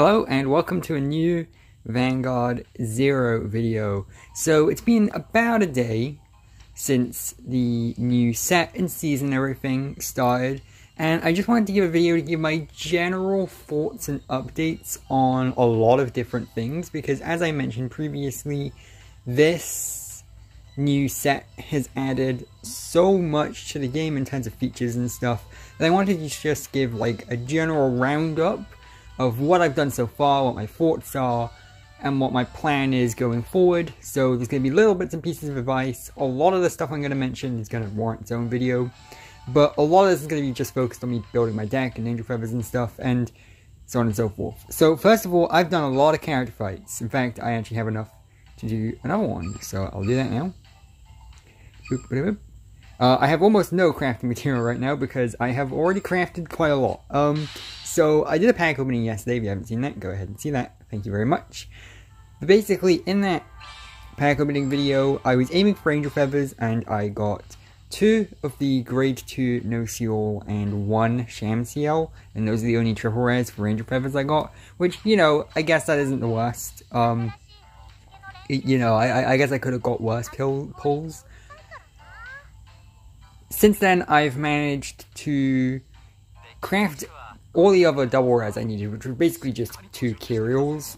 Hello and welcome to a new Vanguard Zero video. So it's been about a day since the new set and season and everything started, and I just wanted to give a video to give my general thoughts and updates on a lot of different things, because as I mentioned previously, this new set has added so much to the game in terms of features and stuff that I wanted to just give like a general roundup of what I've done so far, what my thoughts are, and what my plan is going forward. So there's going to be little bits and pieces of advice. A lot of the stuff I'm going to mention is going to warrant its own video, but a lot of this is going to be just focused on me building my deck and angel feathers and stuff, and so on and so forth. So first of all, I've done a lot of character fights. In fact, I actually have enough to do another one, so I'll do that now. Boop, boop, boop. I have almost no crafting material right now because I have already crafted quite a lot. So I did a pack opening yesterday. If you haven't seen that, go ahead and see that. Thank you very much. But basically, in that pack opening video, I was aiming for angel feathers, and I got 2 of the grade 2 no seal and 1 sham seal, and those are the only triple rares for angel feathers I got. Which, you know, I guess that isn't the worst. You know, I guess I could have got worse pulls. Since then, I've managed to craft all the other double rares I needed, which were basically just 2 Kyriels.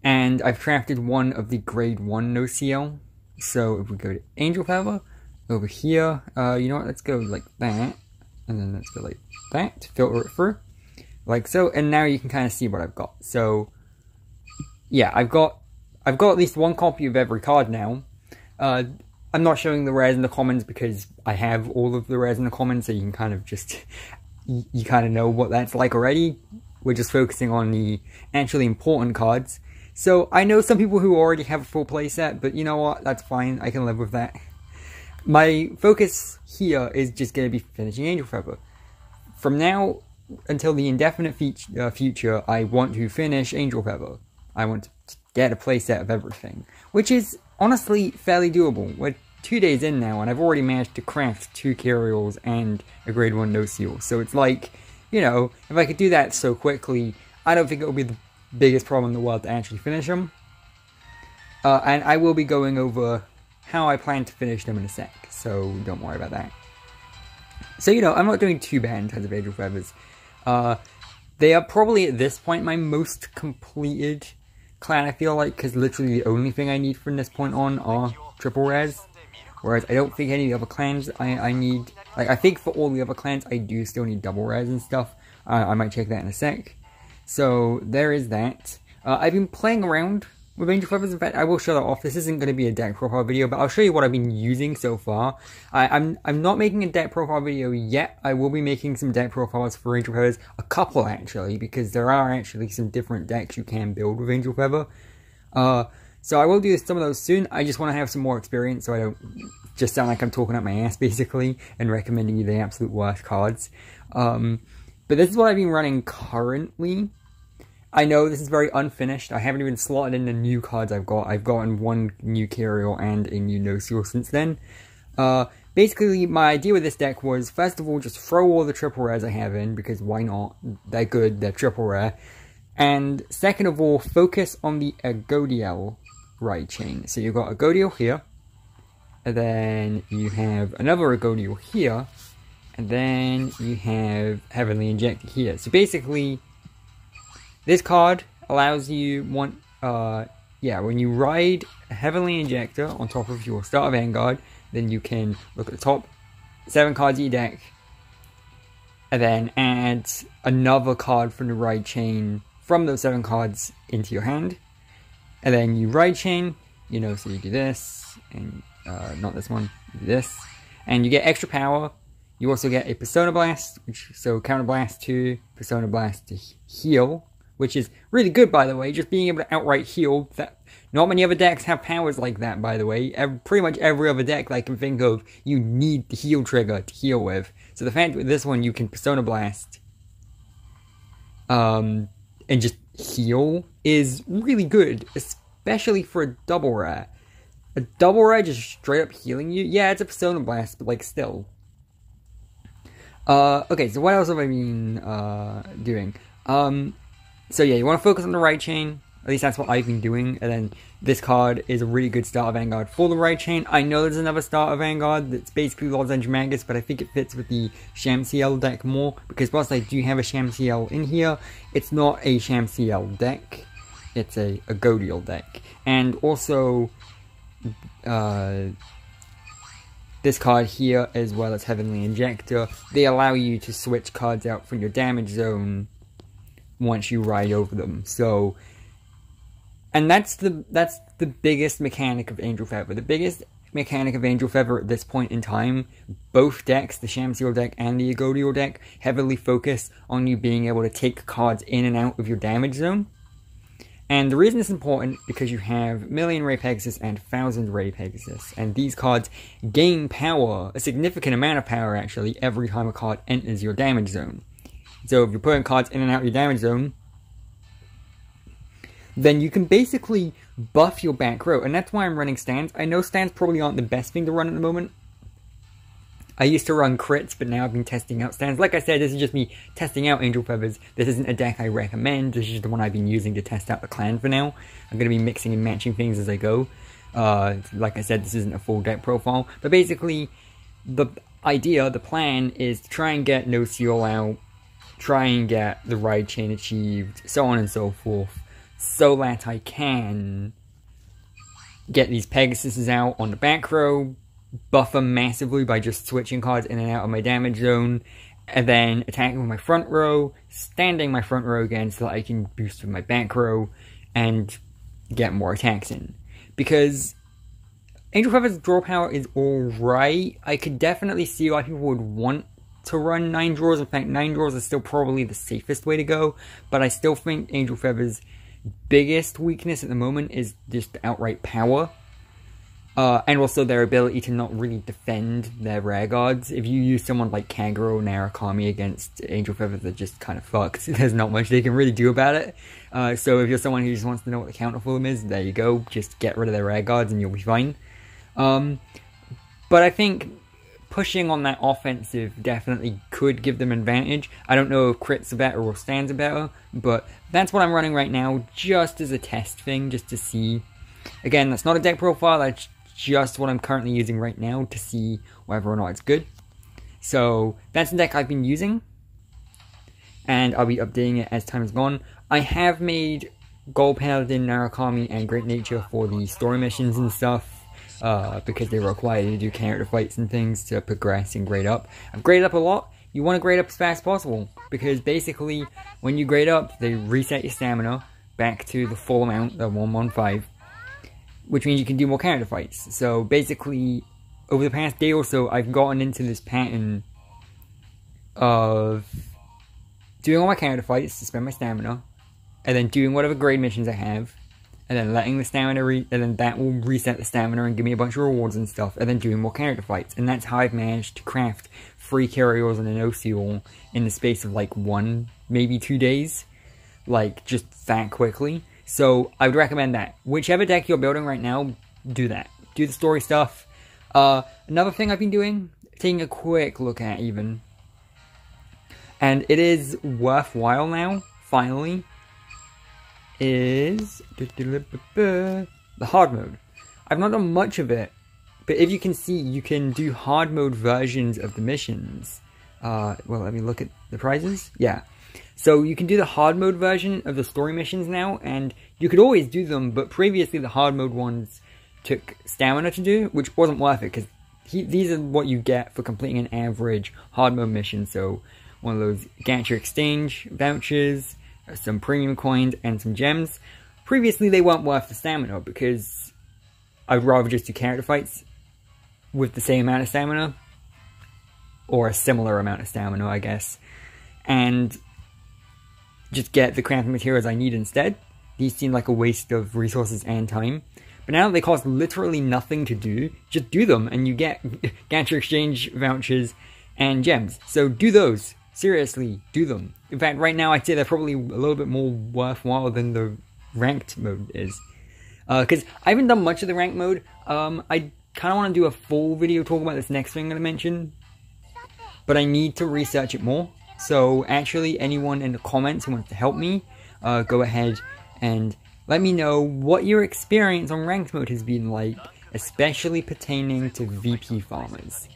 And I've crafted 1 of the grade 1 no seal. So if we go to Angel Feather, over here, you know what, let's go like that. And then let's go like that to filter it through. Like so, and now you can kind of see what I've got. So, yeah, I've got at least 1 copy of every card now. I'm not showing the rares in the commons because I have all of the rares in the commons, so you can kind of just, you kind of know what that's like already. We're just focusing on the actually important cards. So I know some people who already have a full playset, but you know what, that's fine, I can live with that. My focus here is just going to be finishing Angel Feather. From now until the indefinite future, I want to finish Angel Feather. I want to get a playset of everything, which is honestly fairly doable. We're 2 days in now, and I've already managed to craft 2 Kyriels and a grade 1 no seal. So it's like, you know, if I could do that so quickly, I don't think it would be the biggest problem in the world to actually finish them. And I will be going over how I plan to finish them in a sec, so don't worry about that. So, you know, I'm not doing too bad in terms of angel feathers. They are probably at this point my most completed clan, I feel like, because literally the only thing I need from this point on are triple rares. Whereas I don't think any of the other clans I need, like I think for all the other clans I do still need double rares and stuff. I might check that in a sec. So there is that. I've been playing around with angel feathers. In fact, I will show that off. This isn't going to be a deck profile video, but I'll show you what I've been using so far. I'm not making a deck profile video yet. I will be making some deck profiles for angel feathers, a couple actually, because there are actually some different decks you can build with angel feather. So I will do some of those soon. I just want to have some more experience so I don't just sound like I'm talking out my ass, basically, and recommending you the absolute worst cards. But this is what I've been running currently. I know this is very unfinished. I haven't even slotted in the new cards I've got. I've gotten 1 new Kyriel and a new no seal since then. Basically, my idea with this deck was, first of all, just throw all the triple rares I have in, because why not? They're good, they're triple rare. And second of all, focus on the Agodiel right chain. So you've got Agodiel here, and then you have another Agodiel here, and then you have Heavenly Injector here. So basically, this card allows you when you ride a Heavenly Injector on top of your Starter Vanguard, then you can look at the top 7 cards of your deck, and then add another card from the ride chain from those 7 cards into your hand. And then you ride chain, you know, so you do this, and not this one, you do this, and you get extra power. You also get a Persona Blast, so Counter Blast to Persona Blast to heal, which is really good, by the way, just being able to outright heal. That not many other decks have powers like that, by the way. Pretty much every other deck that I can think of, you need the heal trigger to heal with. So the fact with this one, you can Persona Blast, and just heal is really good, especially for a double rare. A double rare just straight up healing you? Yeah, it's a Persona Blast, but like still. Okay, so what else have I been doing? So yeah, you want to focus on the right chain. At least that's what I've been doing. And then this card is a really good starter Vanguard for the right chain. I know there's another starter Vanguard that's basically Lozenge Magus, but I think it fits with the Shamsiel deck more. Because whilst I do have a Shamsiel in here, it's not a Shamsiel deck. It's a Godiel deck. And also, this card here, as well as Heavenly Injector, they allow you to switch cards out from your damage zone once you ride over them. So, and that's the biggest mechanic of Angel Feather. The biggest mechanic of Angel Feather at this point in time, both decks, the Shamsiel deck and the Godiel deck, heavily focus on you being able to take cards in and out of your damage zone. And the reason it's important, because you have Million Ray Pegasus and 1000 Ray Pegasus, and these cards gain power, a significant amount of power actually, every time a card enters your damage zone. So if you're putting cards in and out of your damage zone, then you can basically buff your back row, and that's why I'm running stands. I know stands probably aren't the best thing to run at the moment. I used to run crits, but now I've been testing out stands. Like I said, this is just me testing out Angel Feathers. This isn't a deck I recommend. This is just the one I've been using to test out the clan for now. I'm going to be mixing and matching things as I go. Like I said, this isn't a full deck profile. But basically, the idea, the plan, is to try and get No Seal out, try and get the ride chain achieved, so on and so forth, so that I can get these Pegasuses out on the back row, buff them massively by just switching cards in and out of my damage zone, and then attacking with my front row, standing my front row again so that I can boost with my back row and get more attacks in. Because Angel Feather's draw power is alright. I could definitely see why people would want to run 9 draws. In fact, 9 draws is still probably the safest way to go, but I still think Angel Feather's biggest weakness at the moment is just outright power. And also their ability to not really defend their rare guards. If you use someone like Kagero or Narukami against Angel Feather, they're just kind of fucked. There's not much they can really do about it. So if you're someone who just wants to know what the counter for them is, there you go. Just get rid of their rare guards and you'll be fine. But I think pushing on that offensive definitely could give them advantage. I don't know if crits are better or stands are better, but that's what I'm running right now, just as a test thing, just to see. Again, that's not a deck profile, that's just what I'm currently using right now to see whether or not it's good. So that's the deck I've been using, and I'll be updating it as time has gone. I have made Gold Paladin, Narukami, and Great Nature for the story missions and stuff, because they require you to do character fights and things to progress and grade up. I've graded up a lot. You want to grade up as fast as possible, because basically when you grade up, they reset your stamina back to the full amount of 115. Which means you can do more character fights. So basically, over the past day or so, I've gotten into this pattern of doing all my character fights to spend my stamina, and then doing whatever grade missions I have, and then letting the stamina and then that will reset the stamina and give me a bunch of rewards and stuff, and then doing more character fights. And that's how I've managed to craft 3 carryovers and an O-Seal in the space of like 1, maybe 2 days. Like, just that quickly. So, I would recommend that. Whichever deck you're building right now, do that. Do the story stuff. Another thing I've been doing, taking a quick look at even, and it is worthwhile now, finally, is the hard mode. I've not done much of it, but if you can see, you can do hard mode versions of the missions. Well, let me look at the prizes. Yeah. So you can do the hard mode version of the story missions now, and you could always do them, but previously the hard mode ones took stamina to do, which wasn't worth it, because these are what you get for completing an average hard mode mission. So one of those Gacha exchange vouchers, some premium coins, and some gems. Previously they weren't worth the stamina, because I'd rather just do character fights with the same amount of stamina, or a similar amount of stamina, I guess, and just get the crafting materials I need instead. These seem like a waste of resources and time. But now that they cost literally nothing to do, just do them and you get Gacha exchange vouchers and gems. So do those. Seriously, do them. In fact, right now I'd say they're probably a little bit more worthwhile than the ranked mode is. Because I haven't done much of the ranked mode. I kind of want to do a full video talking about this next thing I'm going to mention. But I need to research it more. So actually, anyone in the comments who wants to help me, go ahead and let me know what your experience on ranked mode has been like, especially pertaining to VP farmers.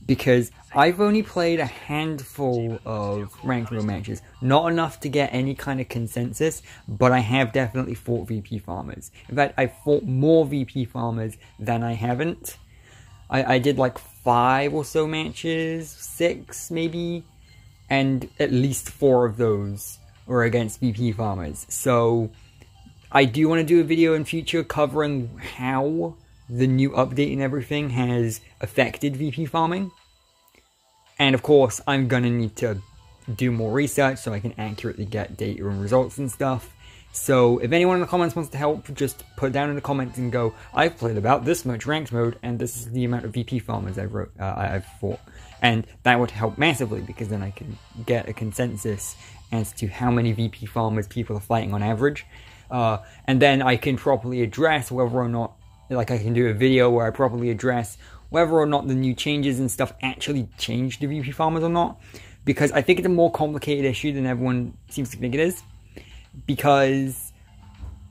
Because I've only played a handful of ranked mode matches, not enough to get any kind of consensus, but I have definitely fought VP farmers. In fact, I've fought more VP farmers than I haven't. I did like 5 or so matches, 6 maybe, and at least 4 of those were against VP farmers. So I do want to do a video in future covering how the new update and everything has affected VP farming. And of course, I'm gonna need to do more research so I can accurately get data and results and stuff. So if anyone in the comments wants to help, just put down in the comments and go, I've played about this much ranked mode, and this is the amount of VP farmers I've fought. And that would help massively, because then I can get a consensus as to how many VP farmers people are fighting on average. And then I can properly address whether or not, like I can do a video where I properly address whether or not the new changes and stuff actually changed the VP farmers or not. Because I think it's a more complicated issue than everyone seems to think it is. Because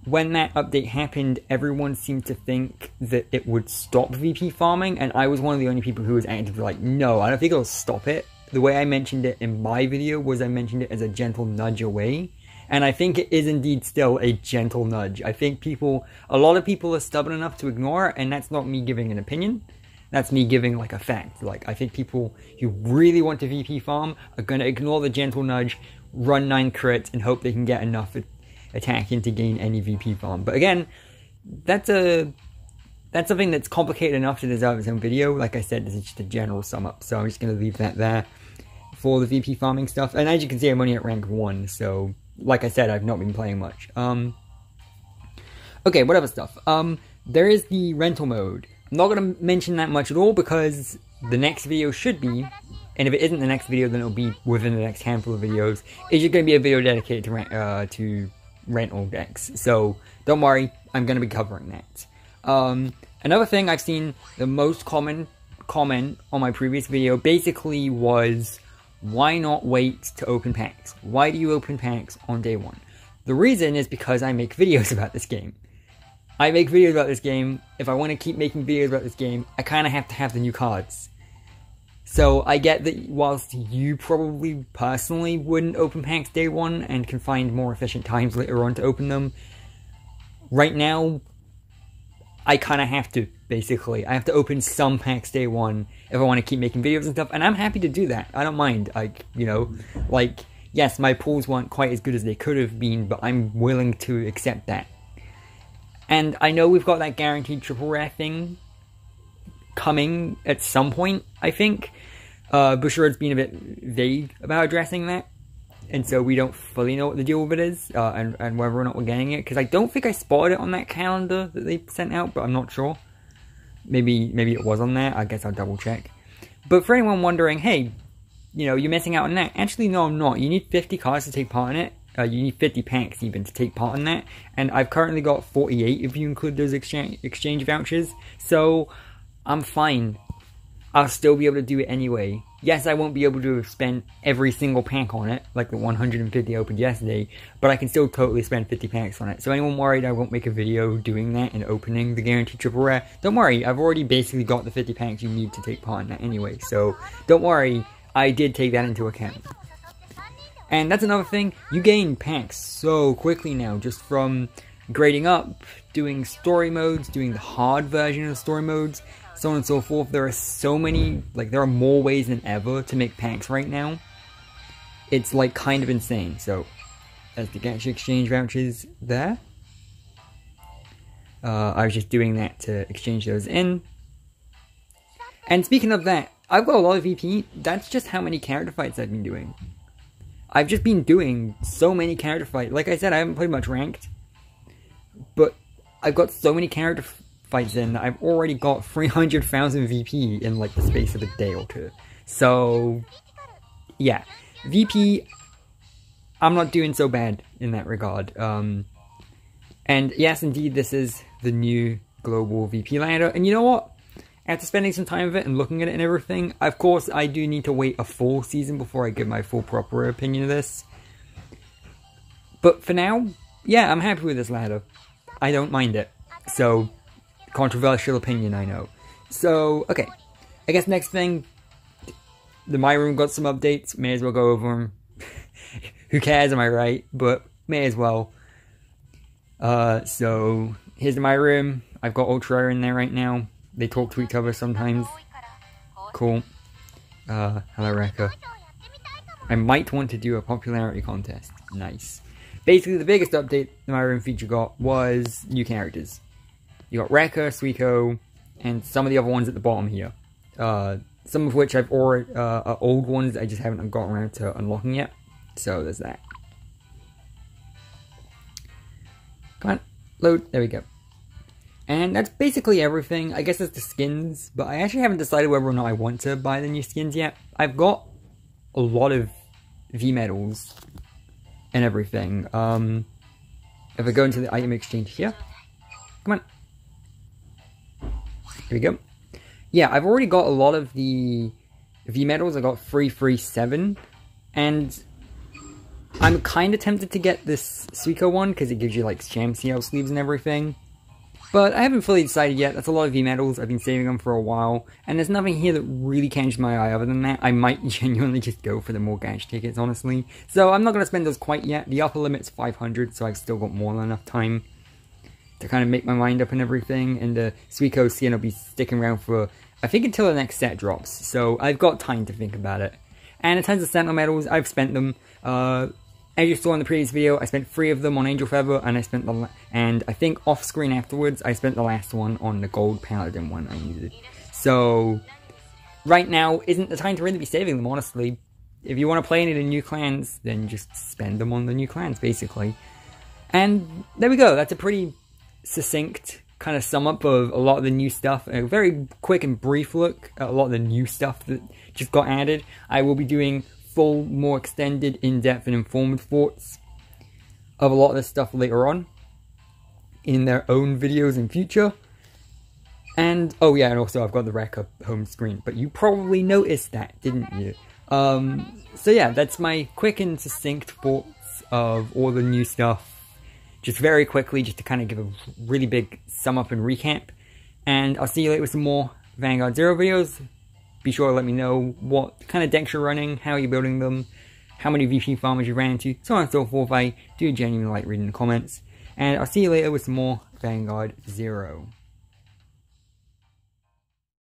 when that update happened, everyone seemed to think that it would stop VP farming, and I was one of the only people who was actively like, no, I don't think it'll stop it. The way I mentioned it in my video was I mentioned it as a gentle nudge away. And I think it is indeed still a gentle nudge. I think a lot of people are stubborn enough to ignore it, and that's not me giving an opinion. That's me giving like a fact. Like, I think people who really want to VP farm are going to ignore the gentle nudge, run 9 crits, and hope they can get enough attacking to gain any VP farm. But again, that's something that's complicated enough to deserve its own video. Like I said, this is just a general sum up, so I'm just going to leave that there for the VP farming stuff. And as you can see, I'm only at rank 1, so like I said, I've not been playing much. Okay, what other stuff? There is the rental mode. I'm not going to mention that much at all because the next video should be, and if it isn't the next video, then it'll be within the next handful of videos, it's just going to be a video dedicated to rental decks. So don't worry, I'm going to be covering that. Another thing I've seen, the most common comment on my previous video basically was, why not wait to open packs? Why do you open packs on day 1? The reason is because I make videos about this game. I make videos about this game. If I want to keep making videos about this game, I kind of have to have the new cards. So I get that whilst you probably personally wouldn't open packs day 1 and can find more efficient times later on to open them, right now, I kind of have to, basically. I have to open some packs day 1 if I want to keep making videos and stuff, and I'm happy to do that. I don't mind. Yes, my pulls weren't quite as good as they could have been, but I'm willing to accept that. And I know we've got that guaranteed triple rare thing coming at some point, I think. Bushiroad's been a bit vague about addressing that, and so we don't fully know what the deal with it is, and whether or not we're getting it, because I don't think I spotted it on that calendar that they sent out, but I'm not sure. Maybe it was on there, I guess I'll double check. But for anyone wondering, hey, you know, you're missing out on that, actually no, I'm not. You need 50 cards to take part in it. You need 50 packs even to take part in that, and I've currently got 48 if you include those exchange vouchers, so I'm fine. I'll still be able to do it anyway. Yes, I won't be able to spend every single pack on it, like the 150 I opened yesterday, but I can still totally spend 50 packs on it. So anyone worried I won't make a video doing that and opening the guaranteed triple rare, don't worry, I've already basically got the 50 packs you need to take part in that anyway, so don't worry, I did take that into account. And that's another thing, you gain packs so quickly now, just from grading up, doing story modes, doing the hard version of story modes, so on and so forth. There are so many, like, there are more ways than ever to make packs right now. It's, like, kind of insane. So, there's the gacha exchange vouchers there. I was just doing that to exchange those in. And speaking of that, I've got a lot of VP. That's just how many character fights I've been doing. I've just been doing so many character fights. Like I said, I haven't played much ranked, but I've got so many character fights in that I've already got 300,000 VP in like the space of a day or two. So, yeah. VP, I'm not doing so bad in that regard. And yes, indeed, this is the new global VP ladder. And you know what? After spending some time with it and looking at it and everything, of course, I do need to wait a full season before I give my full proper opinion of this. But for now, yeah, I'm happy with this ladder. I don't mind it. So, controversial opinion, I know. So, okay. I guess next thing, my room got some updates. May as well go over them. Who cares, am I right? But may as well. So, here's my room. I've got Ultra in there right now. They talk to each other sometimes. Cool. Hello, Rekka. I might want to do a popularity contest. Nice. Basically, the biggest update the My Room feature got was new characters. You got Rekka, Suiko, and some of the other ones at the bottom here. Some of which I've already are old ones I just haven't gotten around to unlocking yet. So there's that. Come on, load. There we go. And that's basically everything. I guess it's the skins, but I actually haven't decided whether or not I want to buy the new skins yet. I've got a lot of V-medals and everything. If I go into the item exchange here, come on. Here we go. Yeah, I've already got a lot of the V-medals. I got 337, and I'm kind of tempted to get this Suiko one because it gives you like sham CL sleeves and everything. But I haven't fully decided yet. That's a lot of V-medals. I've been saving them for a while. And there's nothing here that really catches my eye other than that. I might genuinely just go for the more gash tickets, honestly. So I'm not going to spend those quite yet. The upper limit's 500, so I've still got more than enough time to kind of make my mind up and everything. And the Suiko skin will be sticking around for, I think, until the next set drops. So I've got time to think about it. And in terms of Sentinel medals, I've spent them. As you saw in the previous video, I spent 3 of them on Angel Feather, and I think off screen afterwards, I spent the last one on the Gold Paladin one I needed. So, right now isn't the time to really be saving them, honestly. If you want to play any of the new clans, then just spend them on the new clans, basically. And there we go, that's a pretty succinct kind of sum up of a lot of the new stuff. A very quick and brief look at a lot of the new stuff that just got added. I will be doing full, more extended, in-depth, and informed thoughts of a lot of this stuff later on in their own videos in future. And, oh yeah, and also I've got the Rekka home screen, but you probably noticed that, didn't you? So yeah, that's my quick and succinct thoughts of all the new stuff. Just very quickly, just to kind of give a really big sum up and recap. And I'll see you later with some more Vanguard Zero videos. Be sure to let me know what kind of decks you're running, how you're building them, how many VP farmers you ran into, so on and so forth. I do genuinely like reading the comments. And I'll see you later with some more Vanguard Zero.